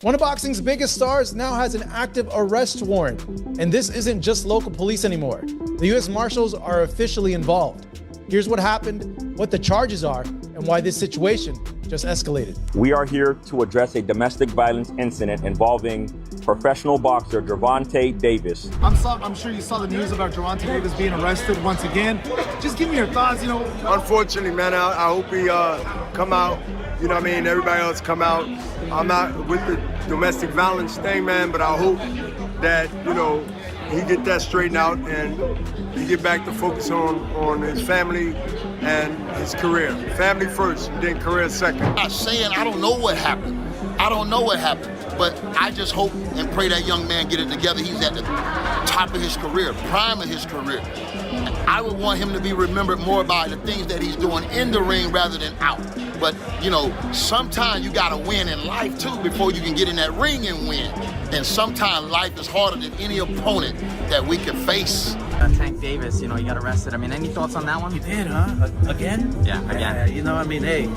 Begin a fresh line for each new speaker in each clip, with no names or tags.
One of boxing's biggest stars now has an active arrest warrant, and this isn't just local police anymore. The U.S. Marshals are officially involved. Here's what happened, what the charges are, and why this situation just escalated.
We are here to address a domestic violence incident involving professional boxer Gervonta Davis.
I'm sure you saw the news about Gervonta Davis being arrested once again. Just give me your thoughts,
Unfortunately, man, I hope he come out. You know what I mean? Everybody else come out. I'm not with the domestic violence thing, man, but I hope that, he get that straightened out and he get back to focus on his family and his career. Family first, then career second.
I'm not saying I don't know what happened. But I just hope and pray that young man get it together. He's at the top of his career, prime of his career. I would want him to be remembered more by the things that he's doing in the ring rather than out. But, sometimes you gotta win in life too before you can get in that ring and win. And sometimes life is harder than any opponent that we can face.
Tank Davis, he got arrested. Any thoughts on that one?
He did, huh? Again?
Yeah, again.
Hey.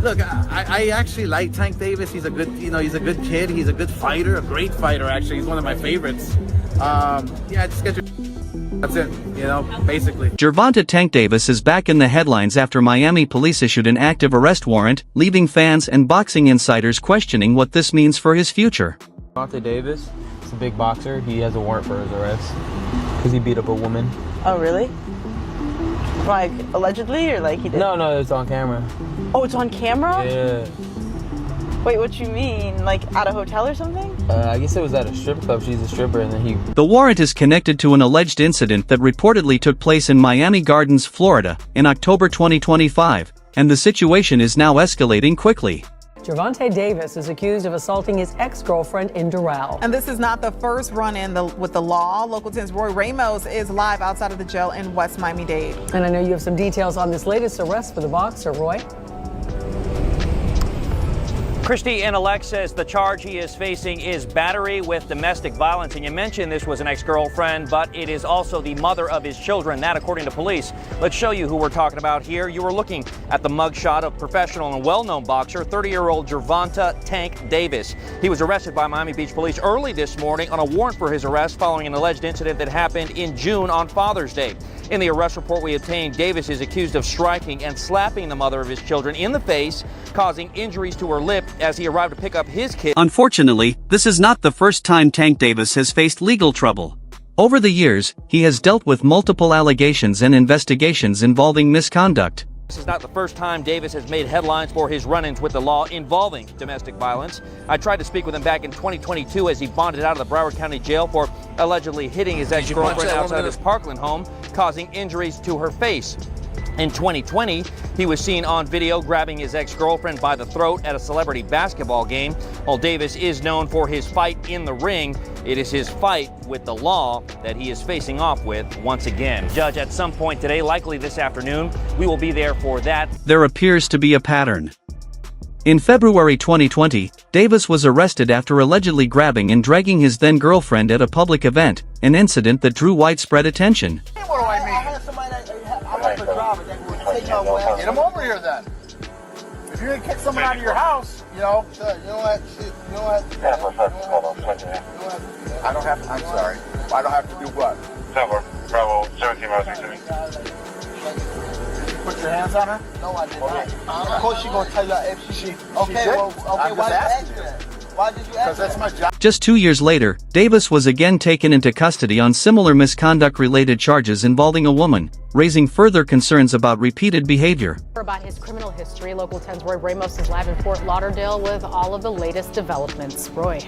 Look, I actually like Tank Davis. He's a good, he's a good kid. He's a good fighter, a great fighter, actually. He's one of my favorites. Just get your... That's it, basically.
Gervonta Tank Davis is back in the headlines after Miami police issued an active arrest warrant, leaving fans and boxing insiders questioning what this means for his future.
Gervonta Davis is a big boxer. He has a warrant for his arrest because he beat up a woman.
Oh, really? Like, allegedly, or like he did?
No, it's on camera.
Oh, it's on camera?
Yeah.
Wait, what you mean? Like, at a hotel or something?
I guess it was at a strip club. She's a stripper, and then
The warrant is connected to an alleged incident that reportedly took place in Miami Gardens, Florida, in October 2025, and the situation is now escalating quickly.
Gervonta Davis is accused of assaulting his ex-girlfriend in Doral.
And this is not the first run-in with the law. Local 10's Roy Ramos is live outside of the jail in West Miami-Dade.
And I know you have some details on this latest arrest for the boxer, Roy.
Christy Inalek says the charge he is facing is battery with domestic violence. And you mentioned this was an ex-girlfriend, but it is also the mother of his children. That, according to police. Let's show you who we're talking about here. You were looking at the mugshot of professional and well-known boxer, 30-year-old Gervonta Tank Davis. He was arrested by Miami Beach police early this morning on a warrant for his arrest following an alleged incident that happened in June on Father's Day. In the arrest report we obtained, Davis is accused of striking and slapping the mother of his children in the face, causing injuries to her lip as he arrived to pick up his kid.
Unfortunately, this is not the first time Tank Davis has faced legal trouble. Over the years, he has dealt with multiple allegations and investigations involving misconduct.
This is not the first time Davis has made headlines for his run-ins with the law involving domestic violence. I tried to speak with him back in 2022 as he bonded out of the Broward County Jail for allegedly hitting his ex-girlfriend outside of his Parkland home, causing injuries to her face. In 2020, he was seen on video grabbing his ex-girlfriend by the throat at a celebrity basketball game. While Davis is known for his fight in the ring, it is his fight with the law that he is facing off with once again. Judge, at some point today, likely this afternoon, we will be there for that.
There appears to be a pattern. In February 2020, Davis was arrested after allegedly grabbing and dragging his then-girlfriend at a public event, an incident that drew widespread attention.
What do I mean? Get him over here then. If you're gonna kick someone out of your house,
you know what?
I don't have to. I'm sorry. I don't have to do what?
Bravo, 17 miles to me.
Put your hands on her?
No, I did not.
Of course she's gonna tell you if she did.
Okay, why did you ask that? Why did you ask that?
Because that's my job.
Just 2 years later, Davis was again taken into custody on similar misconduct-related charges involving a woman, raising further concerns about repeated behavior.
About his criminal history, Local 10's Roy Ramos is live in Fort Lauderdale with all of the latest developments. Roy.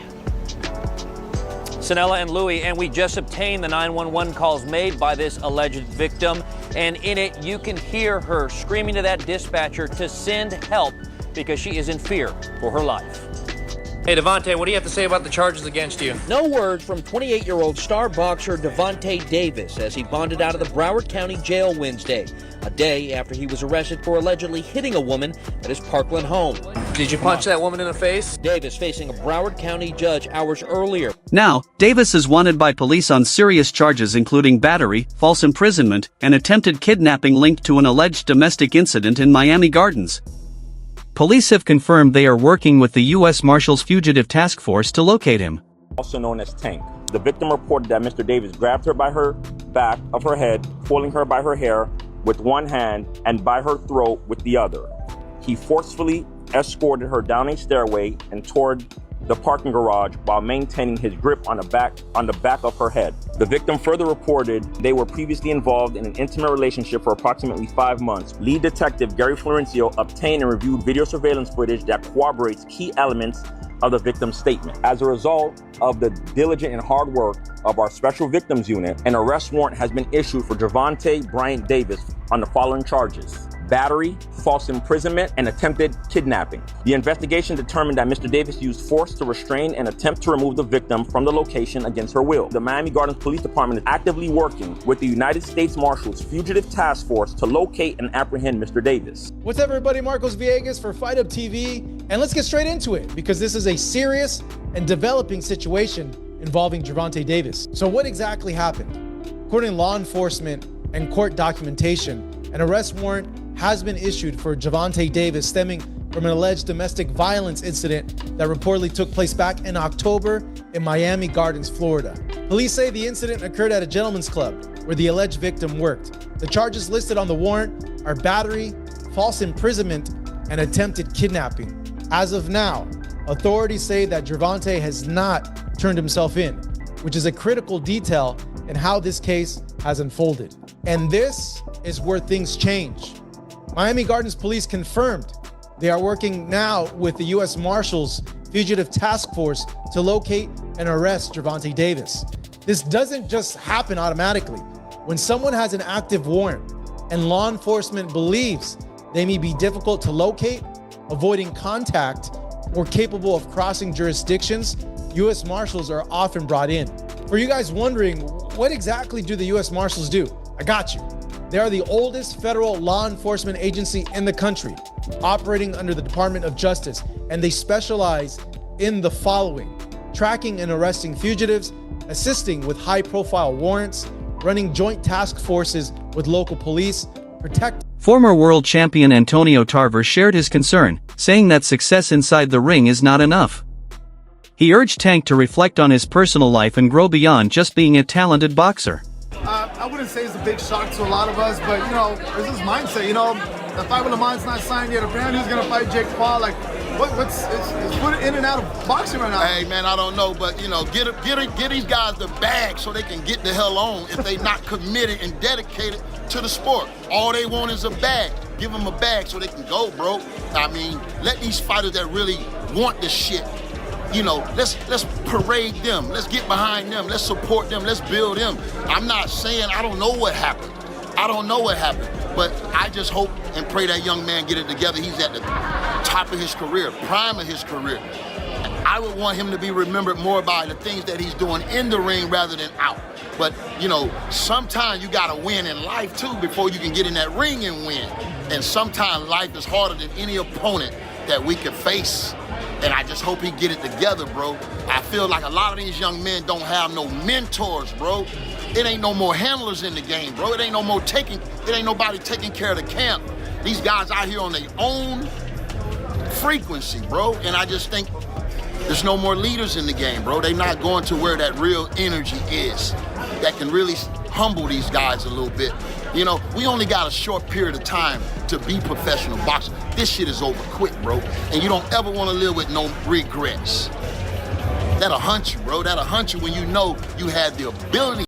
Sanella and Louie, and we just obtained the 911 calls made by this alleged victim, and in it you can hear her screaming to that dispatcher to send help because she is in fear for her life.
Hey, Devontae, what do you have to say about the charges against you?
No word from 28-year-old star boxer Gervonta Davis as he bonded out of the Broward County Jail Wednesday, a day after he was arrested for allegedly hitting a woman at his Parkland home.
Did you punch that woman in the face?
Davis facing a Broward County judge hours earlier.
Now, Davis is wanted by police on serious charges including battery, false imprisonment, and attempted kidnapping linked to an alleged domestic incident in Miami Gardens. Police have confirmed they are working with the U.S. Marshals Fugitive Task Force to locate him.
Also known as Tank. The victim reported that Mr. Davis grabbed her by her back of her head, pulling her by her hair with one hand and by her throat with the other. He forcefully escorted her down a stairway and toward the parking garage while maintaining his grip on the back of her head. The victim further reported they were previously involved in an intimate relationship for approximately 5 months. Lead detective Gary Florencio obtained and reviewed video surveillance footage that corroborates key elements of the victim's statement. As a result of the diligent and hard work of our Special Victims Unit, an arrest warrant has been issued for Gervonta Bryant Davis on the following charges: battery, false imprisonment, and attempted kidnapping. The investigation determined that Mr. Davis used force to restrain and attempt to remove the victim from the location against her will. The Miami Gardens Police Department is actively working with the United States Marshals Fugitive Task Force to locate and apprehend Mr. Davis.
What's up, everybody? Marcos Villegas for Fight Up TV, and let's get straight into it because this is a serious and developing situation involving Gervonta Davis. So what exactly happened? According to law enforcement and court documentation, an arrest warrant has been issued for Gervonta Davis stemming from an alleged domestic violence incident that reportedly took place back in October in Miami Gardens, Florida. Police say the incident occurred at a gentleman's club where the alleged victim worked. The charges listed on the warrant are battery, false imprisonment, and attempted kidnapping. As of now, authorities say that Gervonta has not turned himself in, which is a critical detail in how this case has unfolded. And this is where things change. Miami Gardens Police confirmed they are working now with the U.S. Marshals Fugitive Task Force to locate and arrest Gervonta Davis. This doesn't just happen automatically. When someone has an active warrant and law enforcement believes they may be difficult to locate, avoiding contact, or capable of crossing jurisdictions, U.S. Marshals are often brought in. For you guys wondering, what exactly do the U.S. Marshals do? I got you. They are the oldest federal law enforcement agency in the country, operating under the Department of Justice, and they specialize in the following: tracking and arresting fugitives, assisting with high-profile warrants, running joint task forces with local police,
Former world champion Antonio Tarver shared his concern, saying that success inside the ring is not enough. He urged Tank to reflect on his personal life and grow beyond just being a talented boxer.
I wouldn't say it's a big shock to a lot of us, but, there's this mindset, the fight with Lamont's not signed yet. Apparently he's going to fight Jake Paul. Like, it's put in and out of boxing right now.
Hey, man, I don't know, but, get these guys the bag so they can get the hell on if they not committed and dedicated to the sport. All they want is a bag. Give them a bag so they can go, bro. I mean, let these fighters that really want the shit, let's parade them. Let's get behind them. Let's support them. Let's build them. I'm not saying I don't know what happened. But I just hope and pray that young man get it together. He's at the top of his career, prime of his career. I would want him to be remembered more by the things that he's doing in the ring rather than out. But, sometimes you got to win in life, too, before you can get in that ring and win. And sometimes life is harder than any opponent that we can face. And I just hope he get it together, bro. I feel like a lot of these young men don't have no mentors, bro. It ain't no more handlers in the game, bro. It ain't nobody taking care of the camp. These guys out here on their own frequency, bro. And I just think there's no more leaders in the game, bro. They not going to where that real energy is that can really humble these guys a little bit. We only got a short period of time to be professional boxers. This shit is over quick, bro. And you don't ever want to live with no regrets. That'll hunt you, bro. That'll hunt you when you know you had the ability